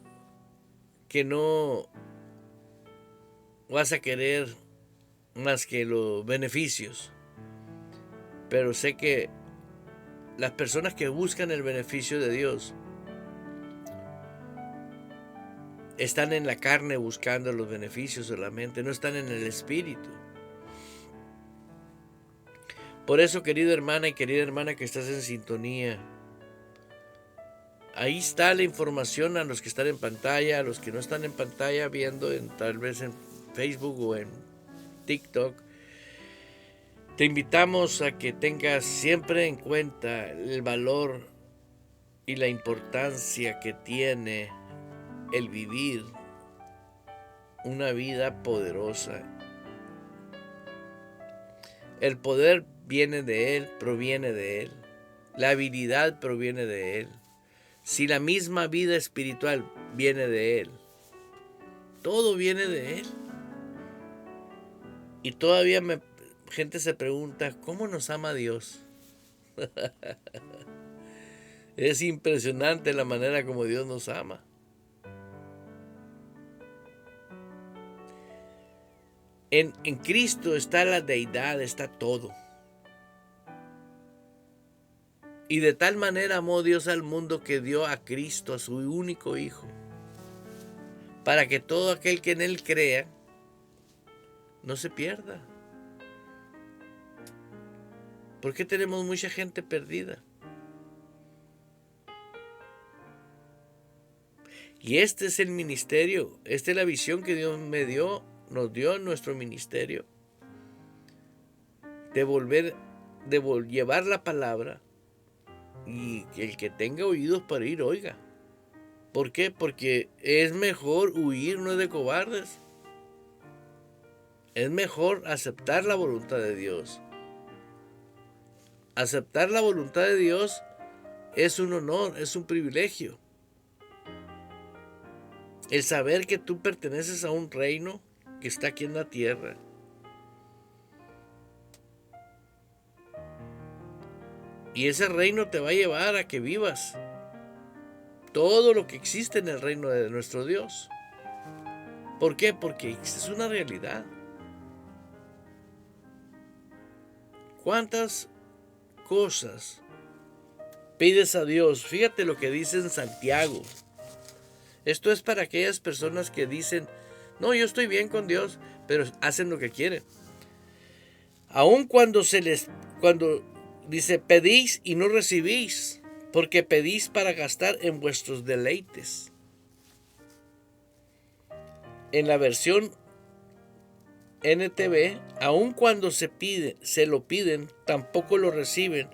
S4: que no vas a querer más que los beneficios. Pero sé que las personas que buscan el beneficio de Dios están en la carne buscando los beneficios solamente, no están en el espíritu. Por eso, querida hermana y querida hermana que estás en sintonía, ahí está la información a los que están en pantalla, a los que no están en pantalla viendo tal vez en Facebook o en TikTok. Te invitamos a que tengas siempre en cuenta el valor y la importancia que tiene el vivir una vida poderosa. El poder viene de Él, proviene de Él. La habilidad proviene de Él. Si la misma vida espiritual viene de Él, todo viene de Él. Y todavía gente se pregunta, ¿cómo nos ama Dios? Es impresionante la manera como Dios nos ama. En Cristo está la deidad, está todo. Y de tal manera amó Dios al mundo que dio a Cristo, a su único Hijo, para que todo aquel que en Él crea no se pierda. ¿Por qué tenemos mucha gente perdida? Y este es el ministerio, esta es la visión que Dios nos dio en nuestro ministerio, de llevar la palabra, y que el que tenga oídos para oír, oiga. ¿Por qué? Porque es mejor huir, no es de cobardes. Es mejor aceptar la voluntad de Dios. Aceptar la voluntad de Dios es un honor, es un privilegio. El saber que tú perteneces a un reino que está aquí en la tierra. Y ese reino te va a llevar a que vivas todo lo que existe en el reino de nuestro Dios. ¿Por qué? Porque es una realidad. ¿Cuántas cosas pides a Dios? Fíjate lo que dice en Santiago. Esto es para aquellas personas que dicen, no, yo estoy bien con Dios, pero hacen lo que quieren. Aun cuando dice, pedís y no recibís, porque pedís para gastar en vuestros deleites. En la versión NTV, aun cuando se lo piden, tampoco lo reciben,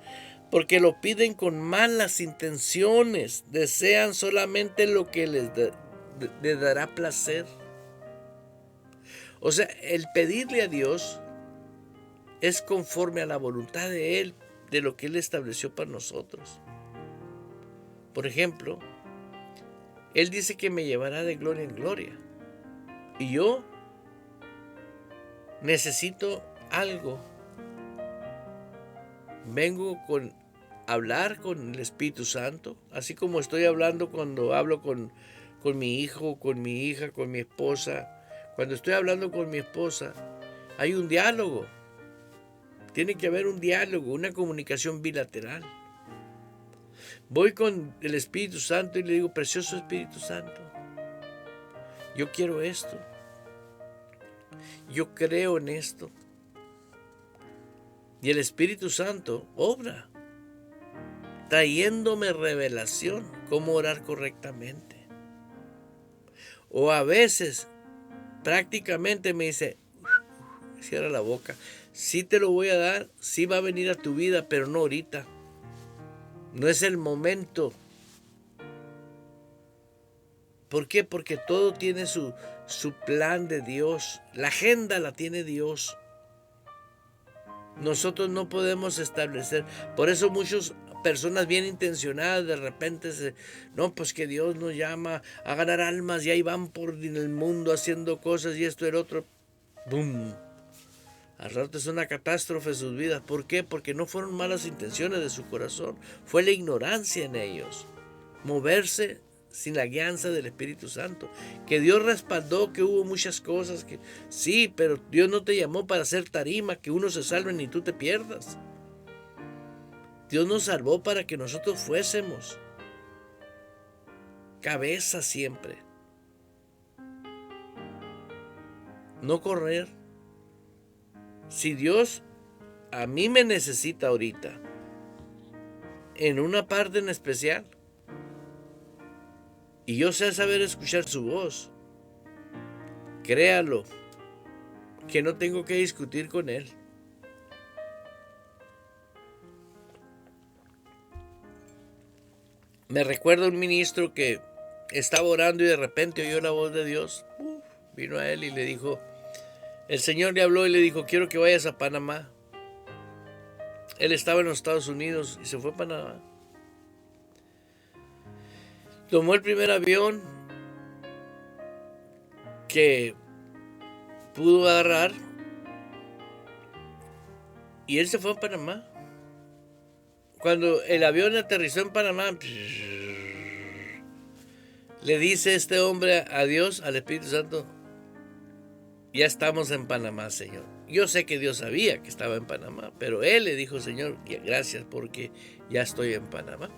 S4: porque lo piden con malas intenciones, desean solamente lo que les dará placer. O sea, el pedirle a Dios es conforme a la voluntad de Él, de lo que Él estableció para nosotros. Por ejemplo, Él dice que me llevará de gloria en gloria. Y yo necesito algo. Vengo con hablar con el Espíritu Santo, así como estoy hablando cuando hablo con mi hijo, con mi hija, con mi esposa. Cuando estoy hablando con mi esposa, hay un diálogo. Tiene que haber un diálogo, una comunicación bilateral. Voy con el Espíritu Santo y le digo, precioso Espíritu Santo, yo quiero esto. Yo creo en esto. Y el Espíritu Santo obra, trayéndome revelación, cómo orar correctamente. O a veces, prácticamente me dice, cierra la boca, sí te lo voy a dar, sí va a venir a tu vida, pero no ahorita. No es el momento. ¿Por qué? Porque todo tiene su plan de Dios. La agenda la tiene Dios. Nosotros no podemos establecer. Por eso muchas personas bien intencionadas de repente no, pues que Dios nos llama a ganar almas y ahí van por el mundo haciendo cosas y esto y el otro. ¡Bum! Al rato es una catástrofe sus vidas. ¿Por qué? Porque no fueron malas intenciones de su corazón. Fue la ignorancia en ellos. Moverse sin la guianza del Espíritu Santo. Que Dios respaldó, que hubo muchas cosas. Que sí, pero Dios no te llamó para hacer tarima, que uno se salve ni tú te pierdas. Dios nos salvó para que nosotros fuésemos cabeza siempre. No correr. Si Dios a mí me necesita ahorita, en una parte en especial, y yo sé saber escuchar su voz, créalo, que no tengo que discutir con Él. Me recuerda un ministro que estaba orando y de repente oyó la voz de Dios. Vino a él y le dijo, el Señor le habló y le dijo, quiero que vayas a Panamá. Él estaba en los Estados Unidos y se fue a Panamá. Tomó el primer avión que pudo agarrar y él se fue a Panamá. Cuando el avión aterrizó en Panamá, le dice este hombre a Dios, al Espíritu Santo, ya estamos en Panamá, Señor. Yo sé que Dios sabía que estaba en Panamá, pero él le dijo, Señor, gracias porque ya estoy en Panamá.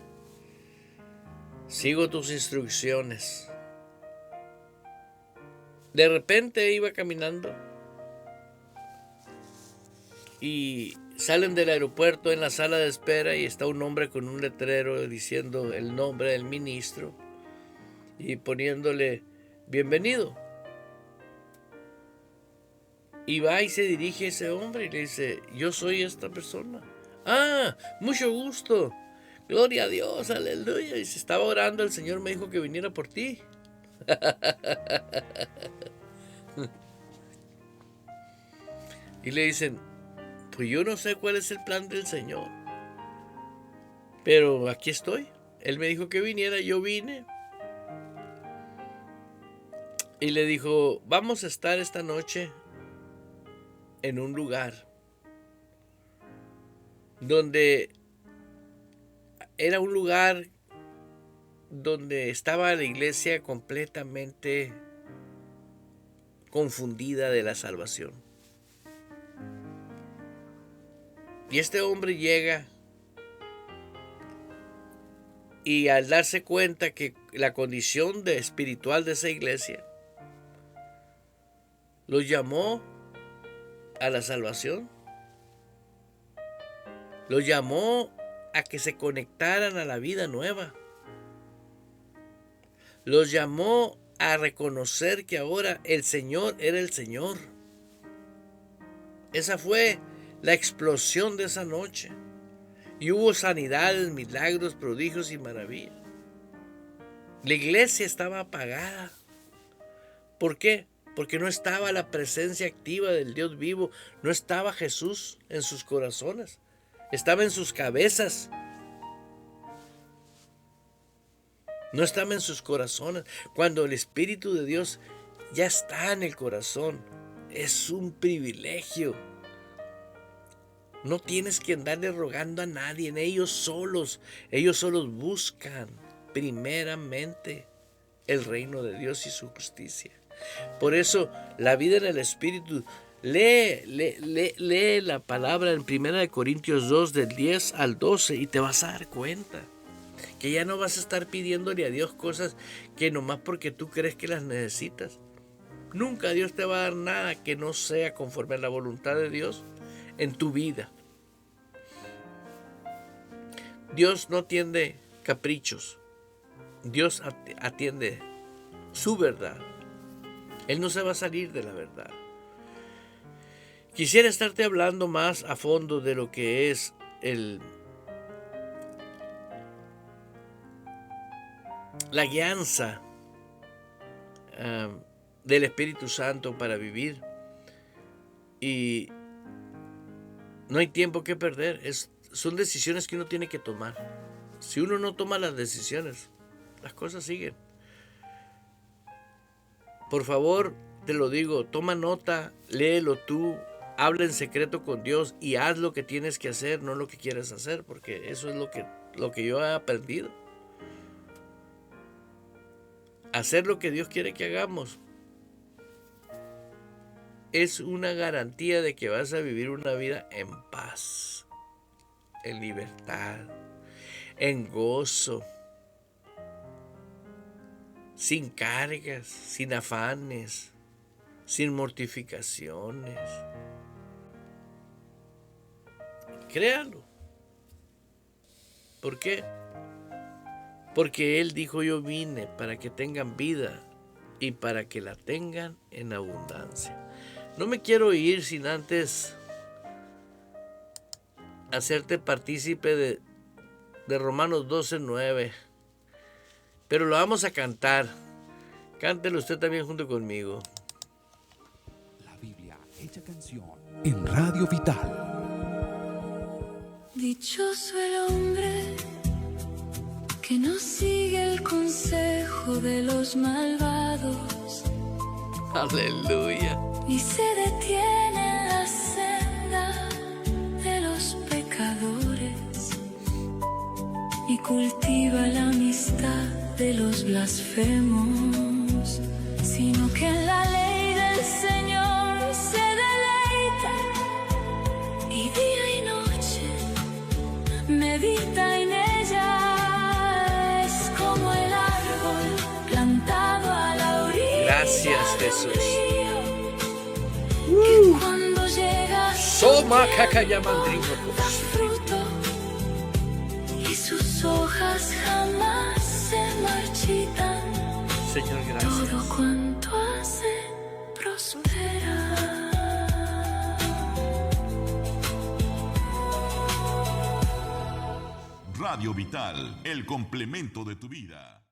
S4: Sigo tus instrucciones. De repente iba caminando y salen del aeropuerto en la sala de espera y está un hombre con un letrero diciendo el nombre del ministro y poniéndole bienvenido. Y va y se dirige a ese hombre y le dice, yo soy esta persona. Ah, mucho gusto. Gloria a Dios, aleluya. Y se estaba orando, el Señor me dijo que viniera por ti. Y le dicen, pues yo no sé cuál es el plan del Señor, pero aquí estoy. Él me dijo que viniera, yo vine. Y le dijo, vamos a estar esta noche en un lugar donde era un lugar donde estaba la iglesia completamente confundida de la salvación. Y este hombre llega y al darse cuenta que la condición espiritual de esa iglesia los llamó a la salvación, los llamó a que se conectaran a la vida nueva, los llamó a reconocer que ahora el Señor era el Señor. Esa fue la explosión de esa noche. Y hubo sanidades, milagros, prodigios y maravillas. La iglesia estaba apagada. ¿Por qué? Porque no estaba la presencia activa del Dios vivo. No estaba Jesús en sus corazones. Estaba en sus cabezas. No estaba en sus corazones. Cuando el Espíritu de Dios ya está en el corazón, es un privilegio. No tienes que andarle rogando a nadie, ellos solos buscan primeramente el reino de Dios y su justicia. Por eso la vida en el Espíritu, lee la palabra en 1 Corintios 2 del 10 al 12 y te vas a dar cuenta que ya no vas a estar pidiéndole a Dios cosas que nomás porque tú crees que las necesitas. Nunca Dios te va a dar nada que no sea conforme a la voluntad de Dios en tu vida. Dios no atiende caprichos. Dios atiende su verdad. Él no se va a salir de la verdad. Quisiera estarte hablando más a fondo de lo que es la guianza del Espíritu Santo para vivir. Y no hay tiempo que perder. Son decisiones que uno tiene que tomar. Si uno no toma las decisiones, las cosas siguen. Por favor, te lo digo, toma nota, léelo tú, habla en secreto con Dios y haz lo que tienes que hacer, no lo que quieres hacer, porque eso es lo que yo he aprendido. Hacer lo que Dios quiere que hagamos es una garantía de que vas a vivir una vida en paz, en libertad, en gozo, sin cargas, sin afanes, sin mortificaciones. Créalo. ¿Por qué? Porque Él dijo: yo vine para que tengan vida y para que la tengan en abundancia. No me quiero ir sin antes hacerte partícipe de Romanos 12:9. Pero lo vamos a cantar. Cántelo usted también junto conmigo.
S5: La Biblia hecha canción en Radio Vital.
S6: Dichoso el hombre que no sigue el consejo de los malvados,
S4: Aleluya.
S6: ni se detiene en la senda de los pecadores, ni cultiva la amistad de los blasfemos, sino que en la ley del Señor se deleita y día y noche medita en ella. Es como el árbol plantado a la orilla.
S4: Gracias, Jesús.
S6: Que cuando llega
S4: Soma Kakayamandringo.
S6: da fruto y sus hojas jamás se marchitan.
S4: Señor, gracias.
S6: Todo cuanto hace prospera.
S7: Radio Vital, el complemento de tu vida.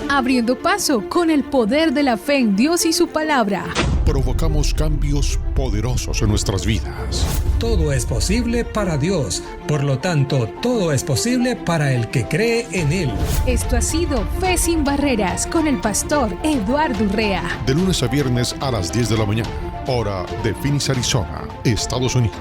S2: Abriendo paso con el poder de la fe en Dios y su palabra.
S1: Provocamos cambios poderosos en nuestras vidas.
S3: Todo es posible para Dios, por lo tanto, todo es posible para el que cree en Él.
S2: Esto ha sido Fe sin Barreras con el pastor Eduardo Urrea.
S1: De lunes a viernes a las 10 de la mañana, hora de Phoenix, Arizona, Estados Unidos.